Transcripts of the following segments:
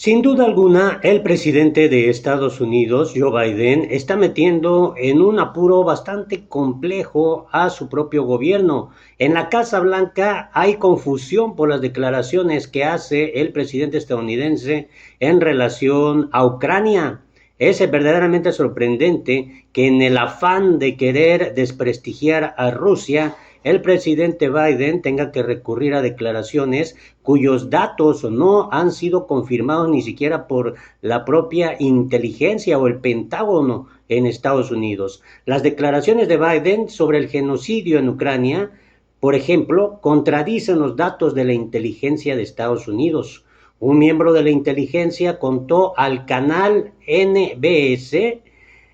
Sin duda alguna, el presidente de Estados Unidos, Joe Biden, está metiendo en un apuro bastante complejo a su propio gobierno. En la Casa Blanca hay confusión por las declaraciones que hace el presidente estadounidense en relación a Ucrania. Es verdaderamente sorprendente que en el afán de querer desprestigiar a Rusia, el presidente Biden tenga que recurrir a declaraciones cuyos datos no han sido confirmados ni siquiera por la propia inteligencia o el Pentágono en Estados Unidos. Las declaraciones de Biden sobre el genocidio en Ucrania, por ejemplo, contradicen los datos de la inteligencia de Estados Unidos. Un miembro de la inteligencia contó al canal NBS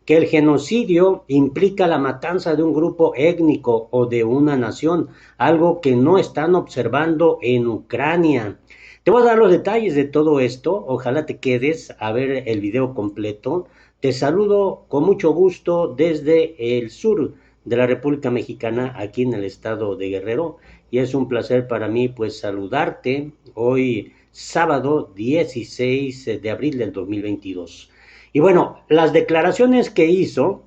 que el genocidio implica la matanza de un grupo étnico o de una nación, algo que no están observando en Ucrania. Te voy a dar los detalles de todo esto, ojalá te quedes a ver el video completo. Te saludo con mucho gusto desde el sur de la República Mexicana, aquí en el estado de Guerrero, y es un placer para mí pues saludarte hoy sábado 16 de abril del 2022. Y bueno, las declaraciones que hizo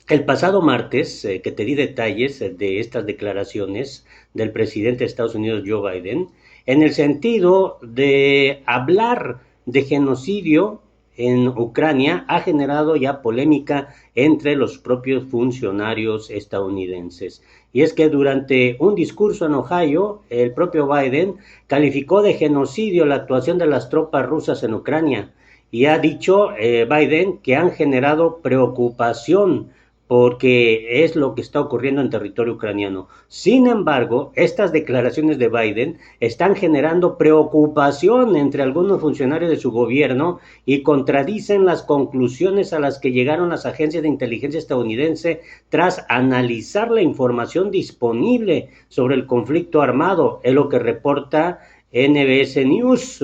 el pasado martes, que te di detalles de estas declaraciones del presidente de Estados Unidos, Joe Biden, en el sentido de hablar de genocidio en Ucrania, ha generado ya polémica entre los propios funcionarios estadounidenses. Y es que durante un discurso en Ohio, el propio Biden calificó de genocidio la actuación de las tropas rusas en Ucrania y ha dicho Biden que han generado preocupación porque es lo que está ocurriendo en territorio ucraniano. Sin embargo, estas declaraciones de Biden están generando preocupación entre algunos funcionarios de su gobierno y contradicen las conclusiones a las que llegaron las agencias de inteligencia estadounidense tras analizar la información disponible sobre el conflicto armado, es lo que reporta NBS News,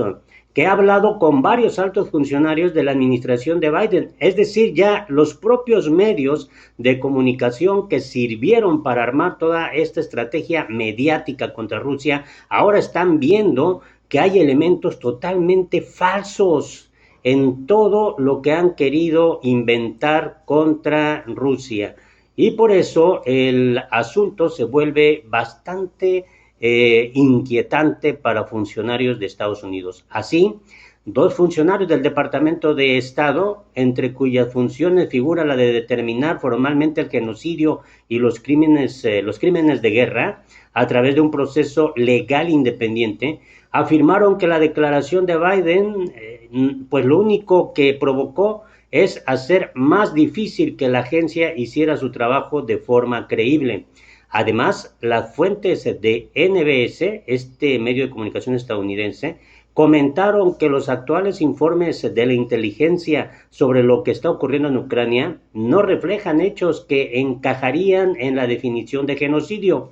que ha hablado con varios altos funcionarios de la administración de Biden, es decir, ya los propios medios de comunicación que sirvieron para armar toda esta estrategia mediática contra Rusia, ahora están viendo que hay elementos totalmente falsos en todo lo que han querido inventar contra Rusia. Y por eso el asunto se vuelve bastante inquietante para funcionarios de Estados Unidos. Así, dos funcionarios del Departamento de Estado, entre cuyas funciones figura la de determinar formalmente el genocidio y los crímenes de guerra, a través de un proceso legal independiente, afirmaron que la declaración de Biden, pues lo único que provocó es hacer más difícil que la agencia hiciera su trabajo de forma creíble. Además, las fuentes de NBS, este medio de comunicación estadounidense, comentaron que los actuales informes de la inteligencia sobre lo que está ocurriendo en Ucrania no reflejan hechos que encajarían en la definición de genocidio.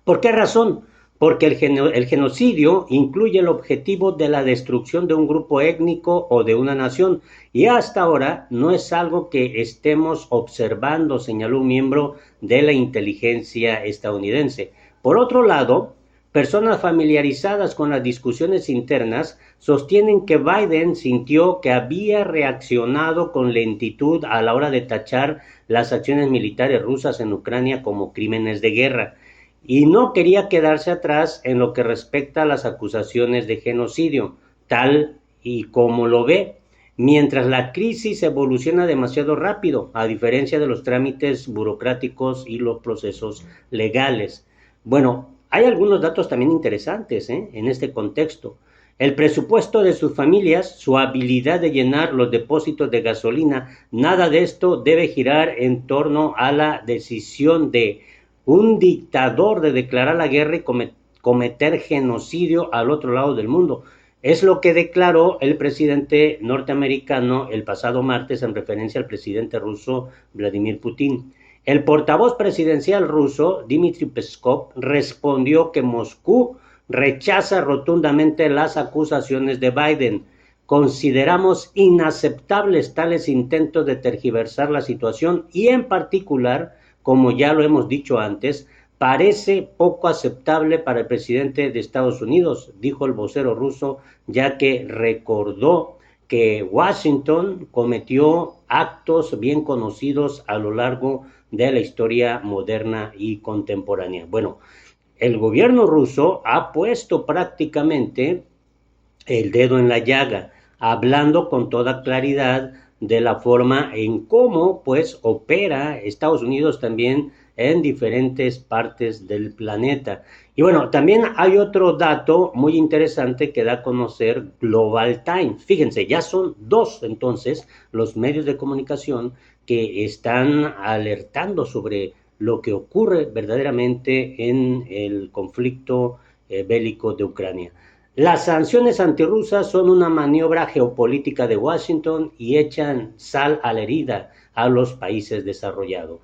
¿Por qué razón? Porque el genocidio incluye el objetivo de la destrucción de un grupo étnico o de una nación, y hasta ahora no es algo que estemos observando, señaló un miembro de la inteligencia estadounidense. Por otro lado, personas familiarizadas con las discusiones internas sostienen que Biden sintió que había reaccionado con lentitud a la hora de tachar las acciones militares rusas en Ucrania como crímenes de guerra, y no quería quedarse atrás en lo que respecta a las acusaciones de genocidio, tal y como lo ve, mientras la crisis evoluciona demasiado rápido, a diferencia de los trámites burocráticos y los procesos legales. Bueno, hay algunos datos también interesantes en este contexto. El presupuesto de sus familias, su habilidad de llenar los depósitos de gasolina, nada de esto debe girar en torno a la decisión de un dictador de declarar la guerra y cometer genocidio al otro lado del mundo. Es lo que declaró el presidente norteamericano el pasado martes en referencia al presidente ruso Vladimir Putin. El portavoz presidencial ruso, Dmitry Peskov, respondió que Moscú rechaza rotundamente las acusaciones de Biden. Consideramos inaceptables tales intentos de tergiversar la situación y en particular, como ya lo hemos dicho antes, parece poco aceptable para el presidente de Estados Unidos, dijo el vocero ruso, ya que recordó que Washington cometió actos bien conocidos a lo largo de la historia moderna y contemporánea. Bueno, el gobierno ruso ha puesto prácticamente el dedo en la llaga, hablando con toda claridad de la forma en cómo pues opera Estados Unidos también en diferentes partes del planeta. Y bueno, también hay otro dato muy interesante que da a conocer Global Times. Fíjense, ya son dos entonces los medios de comunicación que están alertando sobre lo que ocurre verdaderamente en el conflicto bélico de Ucrania. Las sanciones antirrusas son una maniobra geopolítica de Washington y echan sal a la herida a los países desarrollados.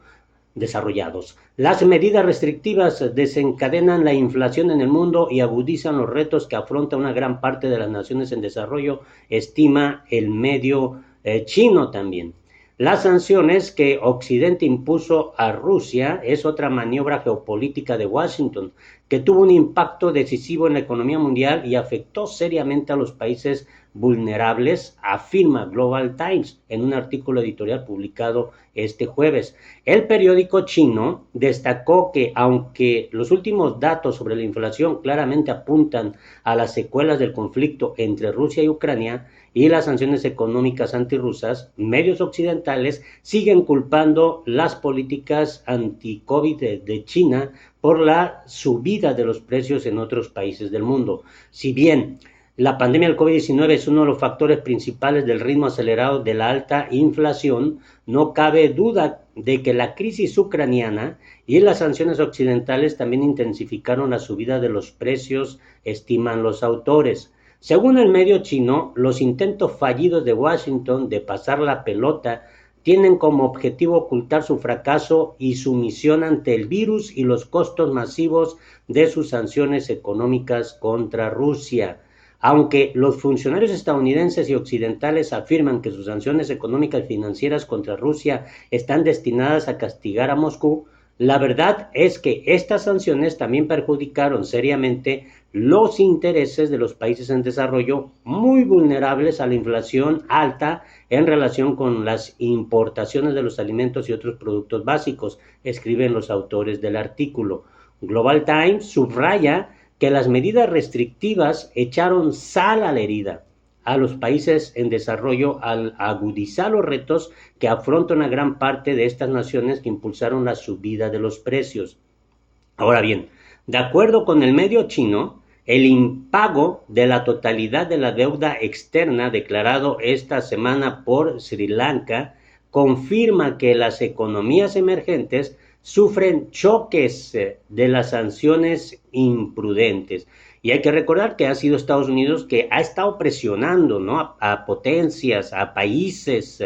Las medidas restrictivas desencadenan la inflación en el mundo y agudizan los retos que afronta una gran parte de las naciones en desarrollo, estima el medio chino también. Las sanciones que Occidente impuso a Rusia es otra maniobra geopolítica de Washington que tuvo un impacto decisivo en la economía mundial y afectó seriamente a los países vulnerables, afirma Global Times en un artículo editorial publicado este jueves. El periódico chino destacó que aunque los últimos datos sobre la inflación claramente apuntan a las secuelas del conflicto entre Rusia y Ucrania, y las sanciones económicas antirrusas, medios occidentales siguen culpando las políticas anti-COVID de China por la subida de los precios en otros países del mundo. Si bien la pandemia del COVID-19 es uno de los factores principales del ritmo acelerado de la alta inflación, no cabe duda de que la crisis ucraniana y las sanciones occidentales también intensificaron la subida de los precios, estiman los autores. Según el medio chino, los intentos fallidos de Washington de pasar la pelota tienen como objetivo ocultar su fracaso y sumisión ante el virus y los costos masivos de sus sanciones económicas contra Rusia. Aunque los funcionarios estadounidenses y occidentales afirman que sus sanciones económicas y financieras contra Rusia están destinadas a castigar a Moscú, la verdad es que estas sanciones también perjudicaron seriamente los intereses de los países en desarrollo muy vulnerables a la inflación alta en relación con las importaciones de los alimentos y otros productos básicos, escriben los autores del artículo. Global Times subraya que las medidas restrictivas echaron sal a la herida a los países en desarrollo al agudizar los retos que afronta una gran parte de estas naciones que impulsaron la subida de los precios. Ahora bien, de acuerdo con el medio chino, el impago de la totalidad de la deuda externa declarado esta semana por Sri Lanka confirma que las economías emergentes sufren choques de las sanciones imprudentes. Y hay que recordar que ha sido Estados Unidos que ha estado presionando, ¿no?, a potencias, a países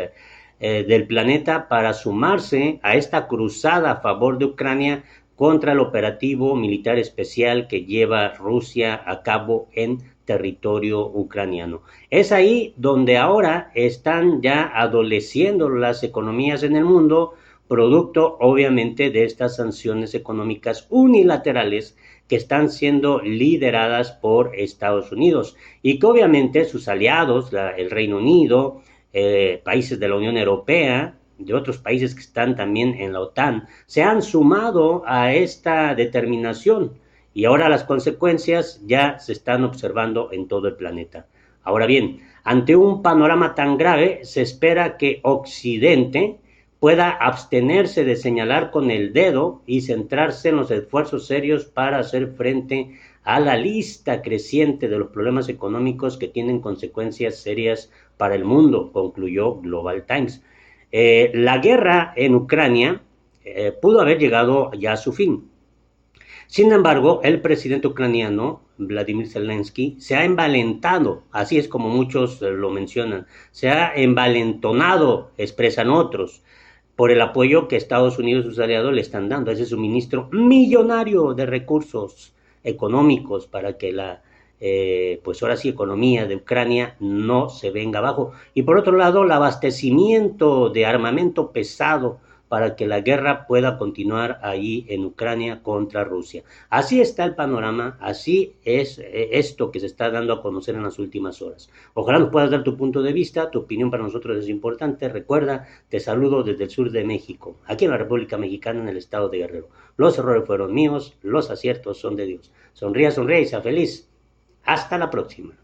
del planeta para sumarse a esta cruzada a favor de Ucrania contra el operativo militar especial que lleva Rusia a cabo en territorio ucraniano. Es ahí donde ahora están ya adoleciendo las economías en el mundo, producto obviamente de estas sanciones económicas unilaterales que están siendo lideradas por Estados Unidos y que obviamente sus aliados, el Reino Unido, países de la Unión Europea, de otros países que están también en la OTAN, se han sumado a esta determinación y ahora las consecuencias ya se están observando en todo el planeta. Ahora bien, ante un panorama tan grave, se espera que Occidente pueda abstenerse de señalar con el dedo y centrarse en los esfuerzos serios para hacer frente a la lista creciente de los problemas económicos que tienen consecuencias serias para el mundo, concluyó Global Times. La guerra en Ucrania pudo haber llegado ya a su fin. Sin embargo, el presidente ucraniano, Vladimir Zelensky, se ha envalentado, así es como muchos lo mencionan, se ha envalentonado, expresan otros, por el apoyo que Estados Unidos y sus aliados le están dando a ese suministro millonario de recursos económicos para que la pues ahora sí, economía de Ucrania no se venga abajo. Y por otro lado, el abastecimiento de armamento pesado para que la guerra pueda continuar ahí en Ucrania contra Rusia. Así está el panorama, así es esto que se está dando a conocer en las últimas horas. Ojalá nos puedas dar tu punto de vista, tu opinión para nosotros es importante. Recuerda, te saludo desde el sur de México, aquí en la República Mexicana, en el estado de Guerrero. Los errores fueron míos, los aciertos son de Dios. Sonría, sonríe y sea feliz. Hasta la próxima.